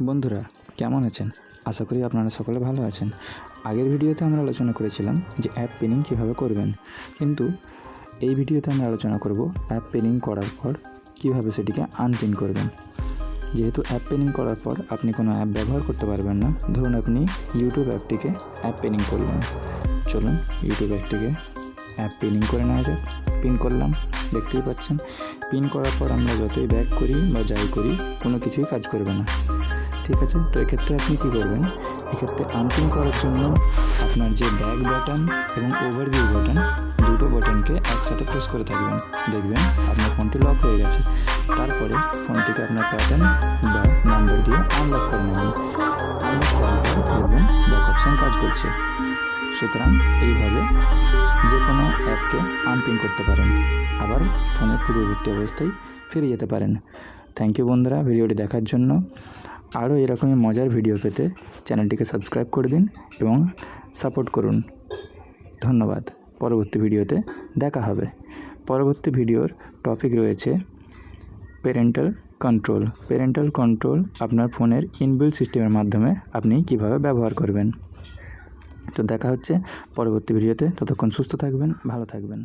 বন্ধুরা কেমন আছেন? আশা করি আপনারা সকলে ভালো আছেন। আগের ভিডিওতে আমরা আলোচনা করেছিলাম যে অ্যাপ পিনিং কীভাবে করবেন, কিন্তু এই ভিডিওতে আমরা আলোচনা করব অ্যাপ পিনিং করার পর কীভাবে সেটিকে আনপিন করবেন। যেহেতু অ্যাপ পিনিং করার পর আপনি কোনো অ্যাপ ব্যবহার করতে পারবেন না। ধরুন আপনি ইউটিউব অ্যাপটিকে অ্যাপ পিনিং করলেন। চলুন ইউটিউব অ্যাপটিকে অ্যাপ পিনিং করে নেওয়া যাক। পিন করলাম, দেখতেই পাচ্ছেন। পিন করার পর আমরা যতই ব্যাক করি বা যাই করি কোনো কিছুই কাজ করবে না। ঠিক আছে, তো এক্ষেত্রে আপনি কী করবেন? এক্ষেত্রে আনপিন করার জন্য আপনার যে ব্যাক বাটন এবং ওভারভিউ বাটন, দুটো বাটনকে একসাথে প্রেস করে থাকবেন। দেখবেন আপনার ফোনটি লক হয়ে গেছে। তারপরে ফোনটিকে আপনার প্যাটার্ন বা নাম্বার দিয়ে আনলক করে নেবেন। আনলক করার পর দেখবেন ব্যাক অপশান কাজ করছে। সুতরাং এইভাবে যে কোনো অ্যাপকে আনপিন করতে পারেন, আবার ফোনের পূর্ববর্তী অবস্থায় ফিরে যেতে পারেন। থ্যাংক ইউ বন্ধুরা ভিডিওটি দেখার জন্য। আরও এরকমই মজার ভিডিও পেতে চ্যানেলটিকে সাবস্ক্রাইব করে দিন এবং সাপোর্ট করুন। ধন্যবাদ। পরবর্তী ভিডিওতে দেখা হবে। পরবর্তী ভিডিওর টপিক রয়েছে প্যারেন্টাল কন্ট্রোল। প্যারেন্টাল কন্ট্রোল আপনার ফোনের ইনবিল্ট সিস্টেমের মাধ্যমে আপনি কিভাবে ব্যবহার করবেন। তো দেখা হচ্ছে পরবর্তী ভিডিওতে। ততক্ষণ সুস্থ থাকবেন, ভালো থাকবেন।